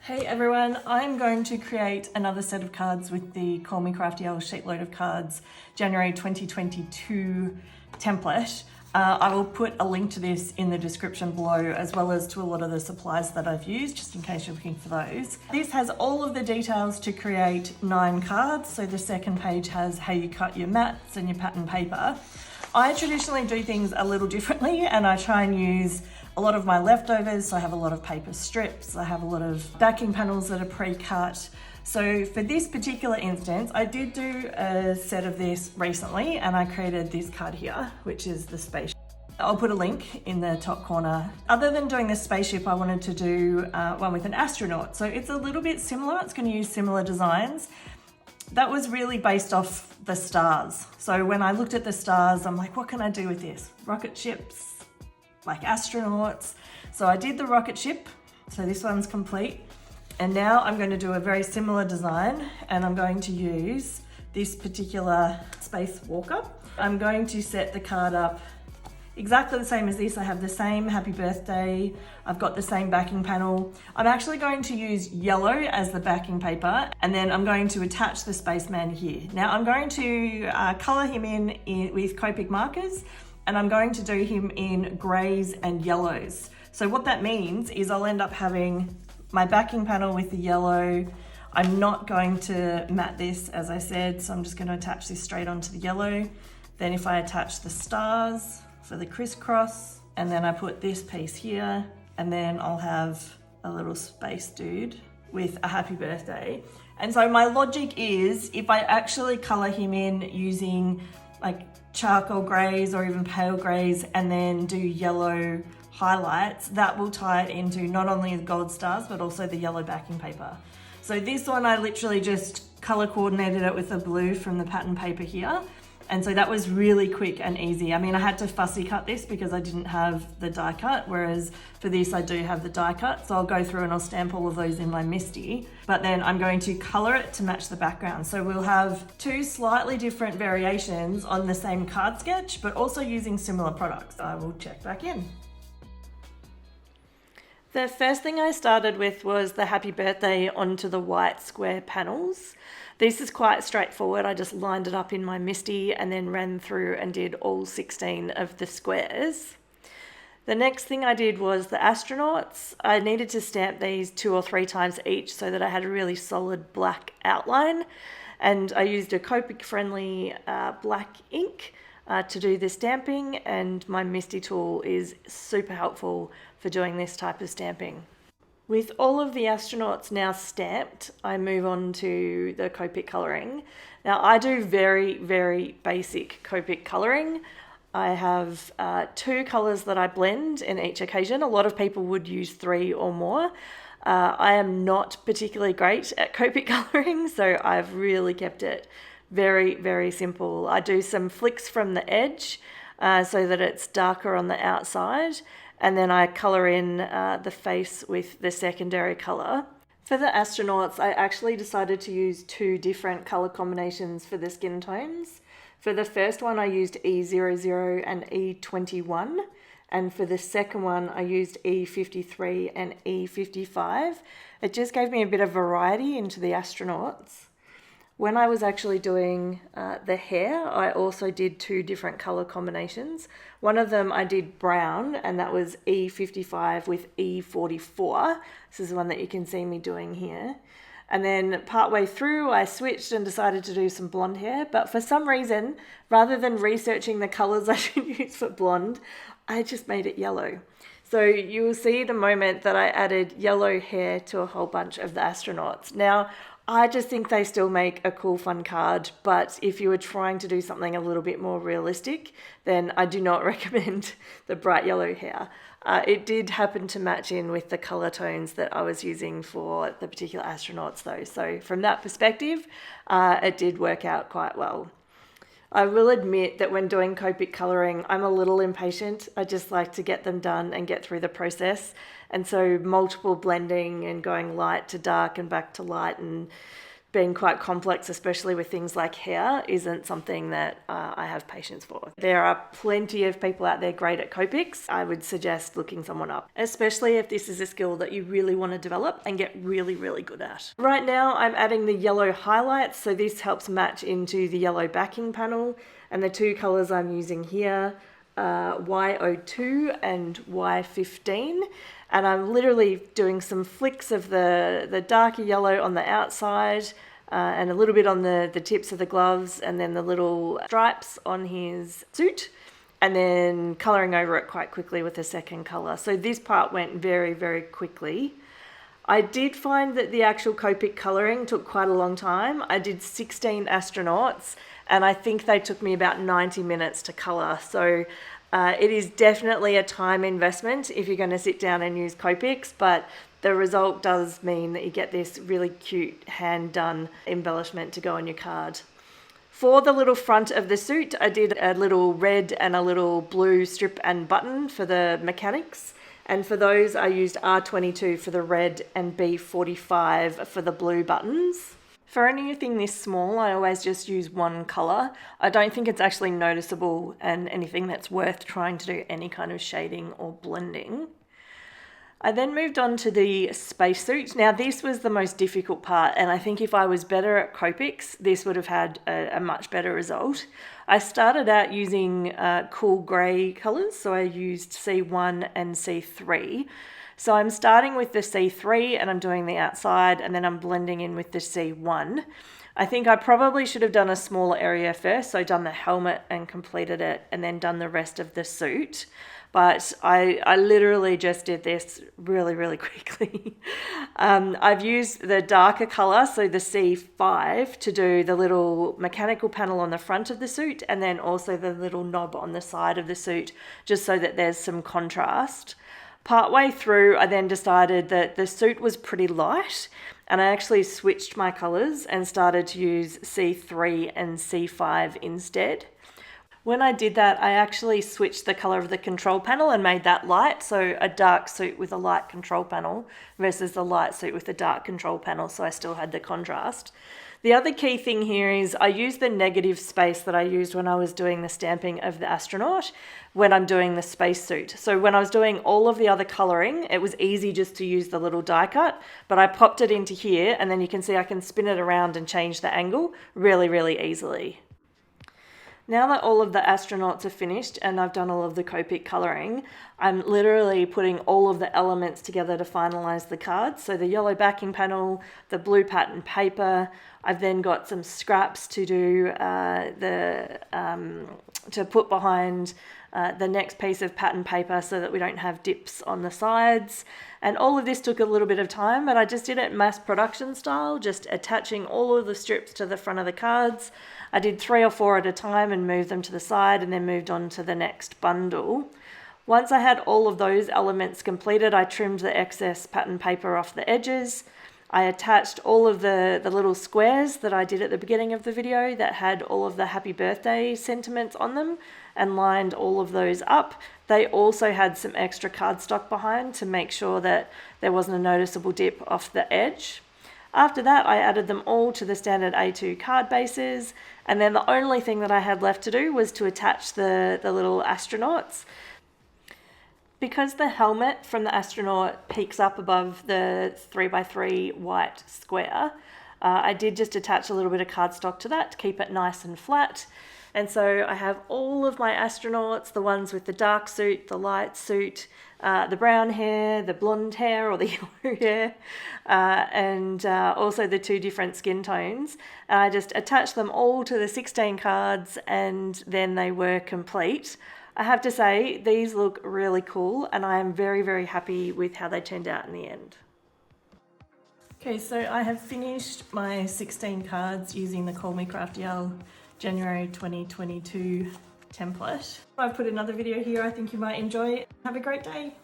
Hey everyone, I'm going to create another set of cards with the Call Me Crafty Owl Sheetload of Cards January 2022 template. I will put a link to this in the description below, as well as to a lot of the supplies that I've used, just in case you're looking for those. This has all of the details to create 9 cards. So the second page has how you cut your mats and your pattern paper. I traditionally do things a little differently, and I try and use a lot of my leftovers. So I have a lot of paper strips, I have a lot of backing panels that are pre-cut. So for this particular instance, I did do a set of this recently, and I created this card here, which is the spaceship. I'll put a link in the top corner. Other than doing the spaceship, I wanted to do one with an astronaut. So it's a little bit similar, it's going to use similar designs. That was really based off the stars. So when I looked at the stars, I'm like, what can I do with this? Rocket ships, like astronauts. So I did the rocket ship. So this one's complete. And now I'm going to do a very similar design, and I'm going to use this particular spacewalker. I'm going to set the card up exactly the same as this. I have the same happy birthday. I've got the same backing panel. I'm actually going to use yellow as the backing paper, and then I'm going to attach the spaceman here. Now I'm going to color him in with Copic markers, and I'm going to do him in grays and yellows. So what that means is I'll end up having my backing panel with the yellow. I'm not going to mat this, as I said, so I'm just going to attach this straight onto the yellow. Then if I attach the stars for the crisscross, and then I put this piece here, and then I'll have a little space dude with a happy birthday. And so my logic is, if I actually color him in using like charcoal grays or even pale grays, and then do yellow highlights, that will tie it into not only the gold stars, but also the yellow backing paper. So this one, I literally just color coordinated it with the blue from the pattern paper here. And so that was really quick and easy. I mean, I had to fussy cut this because I didn't have the die cut, whereas for this I do have the die cut. So I'll go through and I'll stamp all of those in my MISTI, but then I'm going to color it to match the background. So we'll have 2 slightly different variations on the same card sketch, but also using similar products. I will check back in. The first thing I started with was the happy birthday onto the white square panels. This is quite straightforward. I just lined it up in my MISTI and then ran through and did all 16 of the squares. The next thing I did was the astronauts. I needed to stamp these 2 or 3 times each so that I had a really solid black outline. And I used a Copic friendly black ink to do the stamping, and my MISTI tool is super helpful for doing this type of stamping. With all of the astronauts now stamped, I move on to the Copic colouring. Now I do very, very basic Copic colouring. I have 2 colours that I blend in each occasion. A lot of people would use 3 or more. I am not particularly great at Copic colouring, so I've really kept it very, very simple. I do some flicks from the edge so that it's darker on the outside, and then I colour in the face with the secondary colour. For the astronauts, I actually decided to use 2 different colour combinations for the skin tones. For the first one, I used E00 and E21, and for the second one, I used E53 and E55. It just gave me a bit of variety into the astronauts. When I was actually doing the hair, I also did 2 different colour combinations. One of them I did brown, and that was E55 with E44. This is the one that you can see me doing here. And then partway through, I switched and decided to do some blonde hair. But for some reason, rather than researching the colours I should use for blonde, I just made it yellow. So you will see in a moment that I added yellow hair to a whole bunch of the astronauts. Now, I just think they still make a cool, fun card, but if you were trying to do something a little bit more realistic, then I do not recommend the bright yellow hair. It did happen to match in with the colour tones that I was using for the particular astronauts though, so from that perspective, it did work out quite well. I will admit that when doing Copic colouring, I'm a little impatient. I just like to get them done and get through the process. And so multiple blending and going light to dark and back to light and being quite complex, especially with things like hair, isn't something that I have patience for. There are plenty of people out there great at Copics. I would suggest looking someone up, especially if this is a skill that you really want to develop and get really, really good at. Right now I'm adding the yellow highlights, so this helps match into the yellow backing panel, and the two colors I'm using here are Y02 and Y15. And I'm literally doing some flicks of the darker yellow on the outside and a little bit on the tips of the gloves, and then the little stripes on his suit, and then colouring over it quite quickly with the second colour. So this part went very, very quickly. I did find that the actual Copic colouring took quite a long time. I did 16 astronauts, and I think they took me about 90 minutes to colour. So it is definitely a time investment if you're going to sit down and use Copics, but the result does mean that you get this really cute hand-done embellishment to go on your card. For the little front of the suit, I did a little red and a little blue strip and button for the mechanics. And for those, I used R22 for the red and B45 for the blue buttons. For anything this small, I always just use one colour. I don't think it's actually noticeable and anything that's worth trying to do any kind of shading or blending. I then moved on to the spacesuit. Now this was the most difficult part, and I think if I was better at Copics, this would have had a much better result. I started out using cool grey colours, so I used C1 and C3. So I'm starting with the C3 and I'm doing the outside, and then I'm blending in with the C1. I think I probably should have done a smaller area first, so done the helmet and completed it, and then done the rest of the suit. But I literally just did this really, really quickly. I've used the darker colour, so the C5, to do the little mechanical panel on the front of the suit, and then also the little knob on the side of the suit, just so that there's some contrast. Partway through, I then decided that the suit was pretty light, and I actually switched my colours and started to use C3 and C5 instead. When I did that, I actually switched the colour of the control panel and made that light, so a dark suit with a light control panel versus the light suit with a dark control panel, so I still had the contrast. The other key thing here is I use the negative space that I used when I was doing the stamping of the astronaut when I'm doing the spacesuit. So when I was doing all of the other colouring, it was easy just to use the little die cut, but I popped it into here, and then you can see I can spin it around and change the angle really, really easily. Now that all of the astronauts are finished and I've done all of the Copic colouring, I'm literally putting all of the elements together to finalise the cards. So the yellow backing panel, the blue pattern paper, I've then got some scraps to do to put behind the next piece of pattern paper so that we don't have dips on the sides. And all of this took a little bit of time, but I just did it mass production style, just attaching all of the strips to the front of the cards. I did 3 or 4 at a time and moved them to the side, and then moved on to the next bundle. Once I had all of those elements completed, I trimmed the excess pattern paper off the edges. I attached all of the little squares that I did at the beginning of the video that had all of the happy birthday sentiments on them, and lined all of those up. They also had some extra cardstock behind to make sure that there wasn't a noticeable dip off the edge. After that, I added them all to the standard A2 card bases, and then the only thing that I had left to do was to attach the little astronauts. Because the helmet from the astronaut peeks up above the 3x3 white square, I did just attach a little bit of cardstock to that to keep it nice and flat. And so I have all of my astronauts, the ones with the dark suit, the light suit, the brown hair, the blonde hair or the yellow hair, and also the 2 different skin tones. And I just attached them all to the 16 cards, and then they were complete. I have to say, these look really cool, and I am very, very happy with how they turned out in the end. Okay, so I have finished my 16 cards using the Call Me Crafty Owl January 2022 template. I've put another video here I think you might enjoy. Have a great day.